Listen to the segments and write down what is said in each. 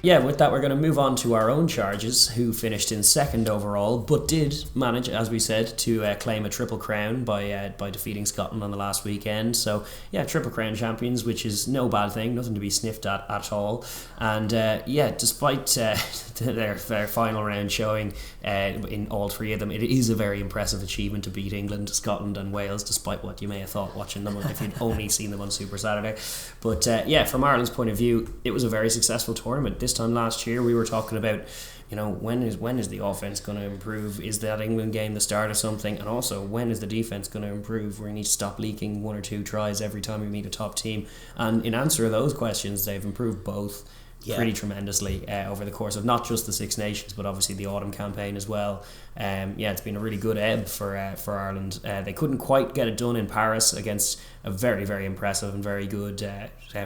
Yeah, with that we're going to move on to our own charges, who finished in second overall, but did manage, as we said, to claim a triple crown by defeating Scotland on the last weekend. So yeah, triple crown champions, which is no bad thing, nothing to be sniffed at all. And despite their final round showing in all three of them, it is a very impressive achievement to beat England, Scotland and Wales, despite what you may have thought watching them if you'd only seen them on Super Saturday. But from Ireland's point of view, it was a very successful tournament. This time last year we were talking about, when is the offense going to improve? Is that England game the start of something? And also, when is the defense going to improve? We need to stop leaking 1 or 2 tries every time we meet a top team. And in answer to those questions, they've improved both pretty tremendously over the course of not just the Six Nations, but obviously the autumn campaign as well. It's been a really good ebb for Ireland. They couldn't quite get it done in Paris against a very, very impressive and very good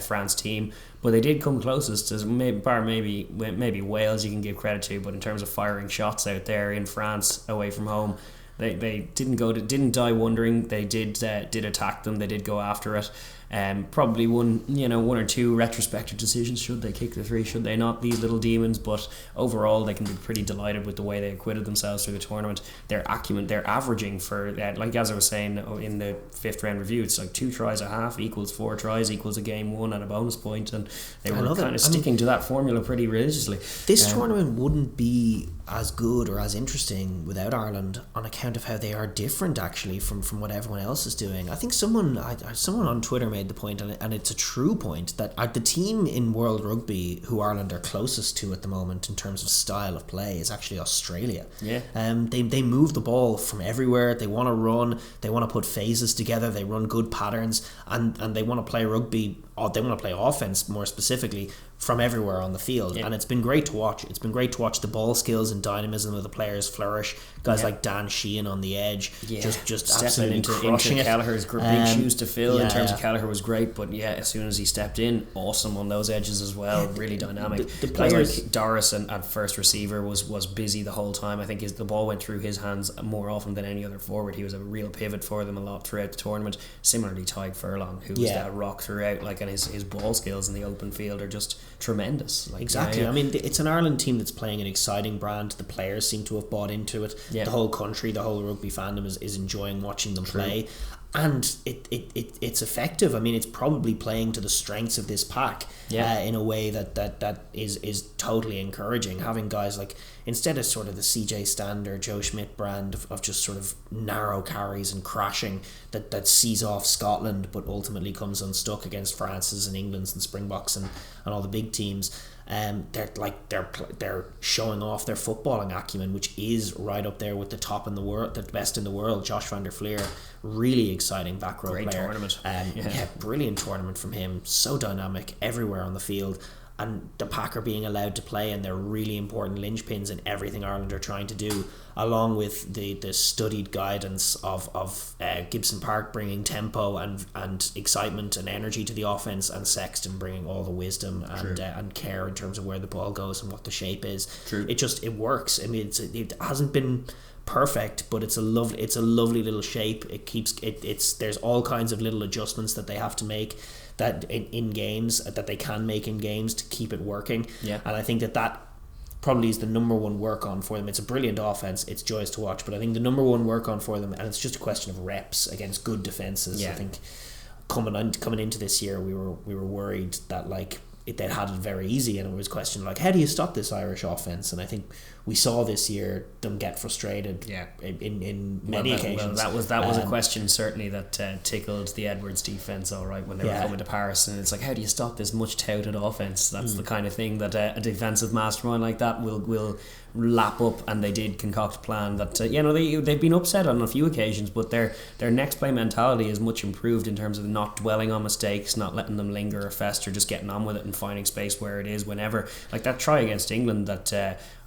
France team, but they did come closest, as maybe Wales you can give credit to, but in terms of firing shots out there in France away from home, they didn't die wondering. They did attack them. They did go after it. Probably one or two retrospective decisions. Should they kick the 3? Should they not? These little demons. But overall, they can be pretty delighted with the way they acquitted themselves through the tournament. Their acumen, they're averaging for like as I was saying in the 5th round review, it's like 2 tries a half equals 4 tries equals a game won and a bonus point, and they were kind of sticking to that formula pretty religiously. This tournament wouldn't be as good or as interesting without Ireland, on account of how they are different actually from what everyone else is doing. I think someone on Twitter made the point, and it's a true point, that the team in World Rugby who Ireland are closest to at the moment in terms of style of play is actually Australia. They move the ball from everywhere. They want to run, they want to put phases together, they run good patterns, and they want to play rugby, or they want to play offense more specifically, from everywhere on the field. And it's been great to watch. It's been great to watch the ball skills and dynamism of the players flourish. Guys like Dan Sheehan on the edge, just stepping into Kelleher's big shoes to fill. In terms of Kelleher was great, but as soon as he stepped in, awesome on those edges as well. Really dynamic. The players like Daragh at first receiver was busy the whole time. I think the ball went through his hands more often than any other forward. He was a real pivot for them a lot throughout the tournament. Similarly, Tadhg Furlong, who was that rock throughout, and his ball skills in the open field are just tremendous. Exactly. I mean, it's an Ireland team that's playing an exciting brand. The players seem to have bought into it. The whole country, the whole rugby fandom is enjoying watching them play, and it's effective. I mean, it's probably playing to the strengths of this pack in a way that is totally encouraging. Having guys like, instead of sort of the CJ Stand or Joe Schmidt brand of just sort of narrow carries and crashing that sees off Scotland but ultimately comes unstuck against France's and England's and Springboks and all the big teams. They're showing off their footballing acumen, which is right up there with the top in the world, the best in the world. Josh van der Fleer, really exciting back row player. Tournament. Brilliant tournament from him. So dynamic everywhere on the field. And the pack are being allowed to play, and they're really important linchpins in everything Ireland are trying to do, along with the studied guidance of Gibson Park bringing tempo and excitement and energy to the offence, and Sexton bringing all the wisdom and care in terms of where the ball goes and what the shape is. It works. I mean, it hasn't been perfect, but it's a lovely little shape. There's all kinds of little adjustments that they have to make that in games, that they can make in games to keep it working. And I think that probably is the number one work on for them. It's a brilliant offense, it's joyous to watch, but I think the number one work on for them, and it's just a question of reps against good defenses. I think coming into this year, we were worried that they'd had it very easy, and it was a question how do you stop this Irish offense? And I think we saw this year them get frustrated in many occasions. That was a question certainly that tickled the Edwards defence all right when they were coming to Paris, and it's how do you stop this much touted offence? That's the kind of thing that a defensive mastermind like that will lap up, and they did concoct a plan that they've been upset on a few occasions, but their next play mentality is much improved in terms of not dwelling on mistakes, not letting them linger or fester, just getting on with it and finding space where it is whenever. Like that try against England that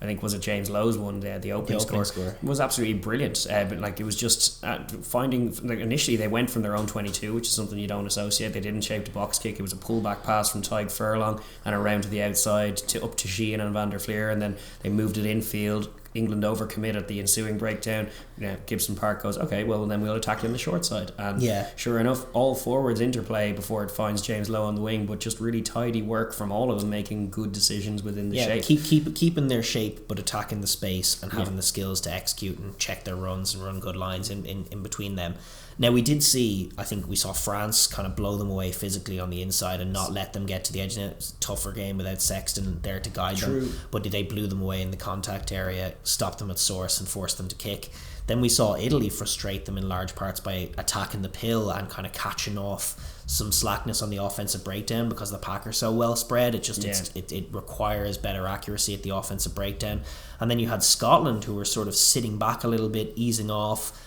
I think was it James Lowe's one, the opening score was absolutely brilliant, but it was just finding, initially they went from their own 22, which is something you don't associate. They didn't shape the box kick. It was a pullback pass from Tadhg Furlong and around to the outside up to Sheehan and van der Fleer, and then they moved it infield, England overcommit at the ensuing breakdown. Gibson Park goes, okay, well then we'll attack you on the short side, and sure enough, all forwards interplay before it finds James Lowe on the wing, but just really tidy work from all of them, making good decisions within the shape. Keeping their shape but attacking the space and having the skills to execute and check their runs and run good lines in between them. Now we did see, I think we saw France kind of blow them away physically on the inside and not let them get to the edge. It was a tougher game without Sexton there to guide them, but they blew them away in the contact area, stopped them at source and forced them to kick. Then we saw Italy frustrate them in large parts by attacking the pill and kind of catching off some slackness on the offensive breakdown because the pack are so well spread. It requires better accuracy at the offensive breakdown. And then you had Scotland, who were sort of sitting back a little bit, easing off,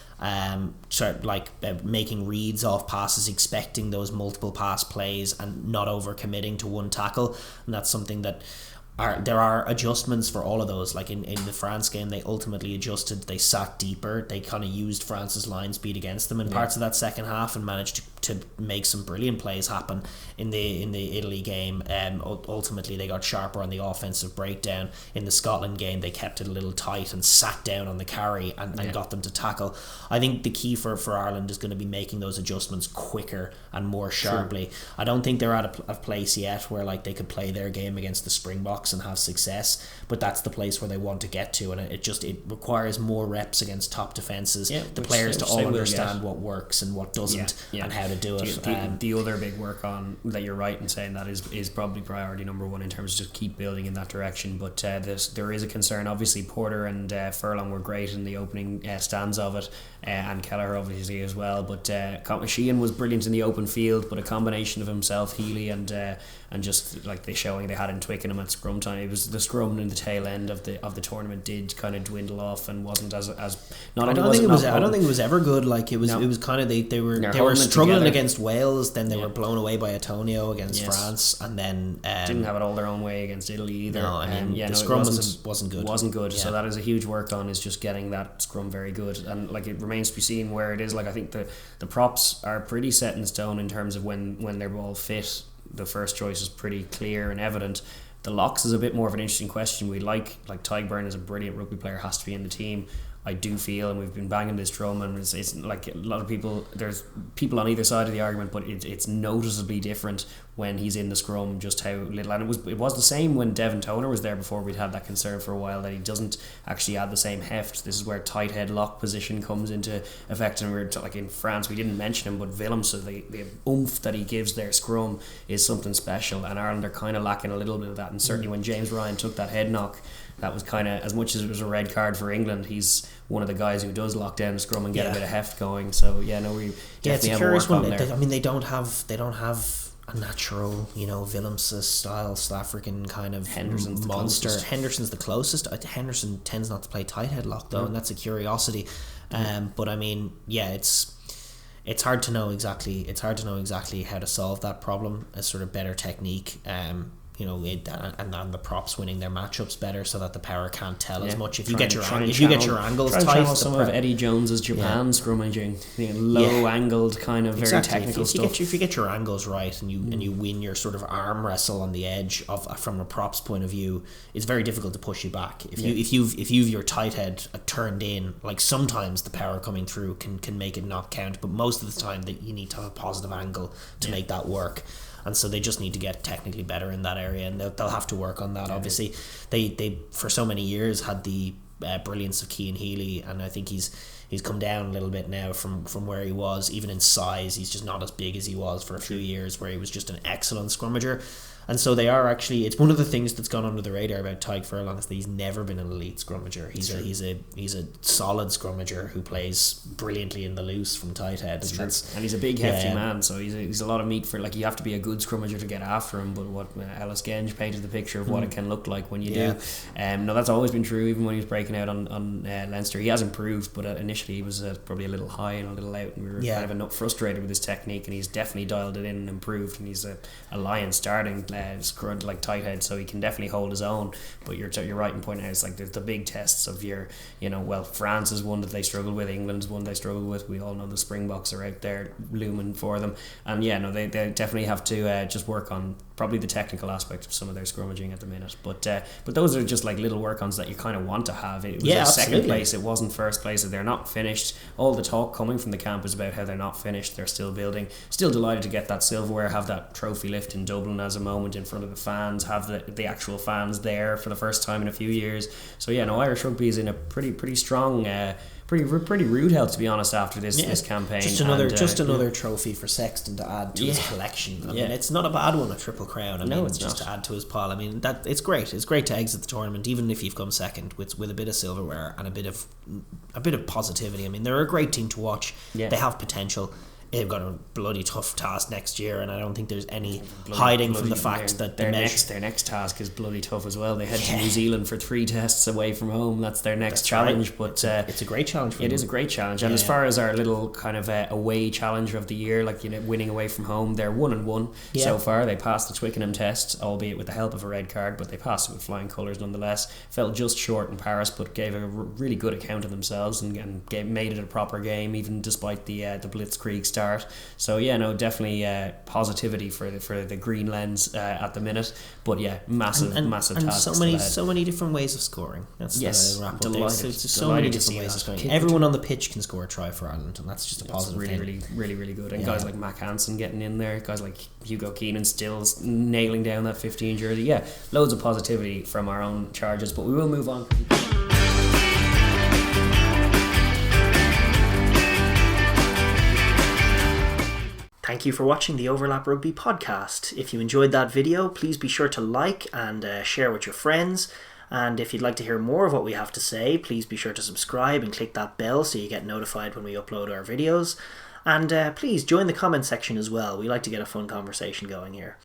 making reads off passes, expecting those multiple pass plays and not overcommitting to one tackle. And that's something that there are adjustments for all of those. Like in the France game, they ultimately adjusted. They sat deeper. They kind of used France's line speed against them in parts of that second half and managed to make some brilliant plays happen in the Italy game. Ultimately they got sharper on the offensive breakdown. In the Scotland game, they kept it a little tight and sat down on the carry and got them to tackle. I think the key for Ireland is going to be making those adjustments quicker and more sharply. I don't think they're at a place yet where like they could play their game against the Springboks and have success, but that's the place where they want to get to, and it requires more reps against top defences, the players to all understand what works and what doesn't, and how to do it. The other big work on that, you're right in saying that, is probably priority number one in terms of just keep building in that direction. But there is a concern. Obviously Porter and Furlong were great in the opening stands of it, and Kelleher obviously as well, but Sheehan was brilliant in the open field, but a combination of himself, Healy and just like the showing they had in Twickenham at scrum time, it was the scrum in the tail end of the tournament did kind of dwindle off and wasn't as not. I don't think it was ever good. Like it was kind of they were struggling against Wales, then they were blown away by Antonio against France, and then didn't have it all their own way against Italy either. The scrum wasn't good. So that is a huge work on, is just getting that scrum very good, and like it remains to be seen where it is. Like I think the props are pretty set in stone in terms of when they're all fit. The first choice is pretty clear and evident. The locks is a bit more of an interesting question. We like Tyburn is a brilliant rugby player, has to be in the team. I do feel, and we've been banging this drum, and it's like a lot of people, there's people on either side of the argument, but it's noticeably different when he's in the scrum, just how little. And it was the same when Devon Toner was there before. We'd had that concern for a while that he doesn't actually add the same heft. This is where tight head lock position comes into effect, and we're like in France, we didn't mention him, but Willems, so the oomph that he gives their scrum is something special, and Ireland are kind of lacking a little bit of that. And certainly when James Ryan took that head knock, that was kind of, as much as it was a red card for England, he's one of the guys who does lock down the scrum and get a bit of heft going. So we definitely it's a have curious work one. on there. I mean, they don't have a natural, Willems style South African kind of Henderson's monster. the Henderson's the closest. Henderson tends not to play tight head lock though, and that's a curiosity. But I mean, it's hard to know exactly. It's hard to know exactly how to solve that problem. A sort of better technique. And the props winning their matchups better, so that the power can't tell as much. If you get your angles tight, some of Eddie Jones's Japan scrummaging, low angled kind of very technical stuff. If you get your angles right and you win your sort of arm wrestle on the edge from a props point of view, it's very difficult to push you back. If you've your tight head turned in, like sometimes the power coming through can make it not count, but most of the time that you need to have a positive angle to make that work. And so they just need to get technically better in that area, and they'll have to work on that. Obviously, they for so many years had the brilliance of Cian Healy, and I think he's come down a little bit now from where he was. Even in size, he's just not as big as he was for a few years, where he was just an excellent scrummager. And so they are actually, it's one of the things that's gone under the radar about Tadhg Furlong is that he's never been an elite scrummager. He's a solid scrummager who plays brilliantly in the loose from tight head. And he's a big hefty man, so he's a lot of meat for, like, you have to be a good scrummager to get after him. But what Ellis Genge painted the picture of what it can look like when you do. No, that's always been true. Even when he was breaking out on Leinster, he has improved, but initially he was probably a little high and a little out, and we were kind of frustrated with his technique, and he's definitely dialed it in and improved, and he's a lion starting like tight head, so he can definitely hold his own. But you're right in pointing out, it's like the big tests of your, France is one that they struggle with, England's one they struggle with. We all know the Springboks are out there looming for them, and they definitely have to just work on probably the technical aspect of some of their scrummaging at the minute. But those are just like little work-ons that you kind of want to have. It was their second place, it wasn't first place. They're not finished. All the talk coming from the camp is about how they're not finished, they're still building. Still delighted to get that silverware, have that trophy lift in Dublin as a moment in front of the fans, have the actual fans there for the first time in a few years. So Irish rugby is in a pretty strong pretty rude health, to be honest, after this campaign. Just another trophy for Sexton to add to his collection. I mean, it's not a bad one, a Triple Crown. I mean, it's just to add to his pile. I mean, that it's great. It's great to exit the tournament, even if you've come second, with a bit of silverware and a bit of positivity. I mean, they're a great team to watch. Yeah. They have potential. They've got a bloody tough task next year, and I don't think there's any hiding from the fact that their next task is bloody tough as well. They head to New Zealand for 3 tests away from home. That's their next challenge. Right. But it's a great challenge for them. It is a great challenge. And as far as our little kind of away challenge of the year, like winning away from home, they're 1-1 so far. They passed the Twickenham test, albeit with the help of a red card, but they passed it with flying colours nonetheless. Fell just short in Paris, but gave a really good account of themselves and made it a proper game, even despite the blitzkrieg start. So definitely positivity for the green lens at the minute. But massive task. So many different ways of scoring. That's the wrap up. Delighted. So many different ways of scoring. Everyone on the pitch can score a try for Ireland, and that's just a positive thing. Really good. And guys like Mac Hansen getting in there, guys like Hugo Keenan still nailing down that 15 jersey. Yeah, loads of positivity from our own charges. But we will move on. Thank you for watching the Overlap Rugby podcast. If you enjoyed that video, please be sure to like and share with your friends. And if you'd like to hear more of what we have to say, please be sure to subscribe and click that bell so you get notified when we upload our videos. And please join the comment section as well. We like to get a fun conversation going here.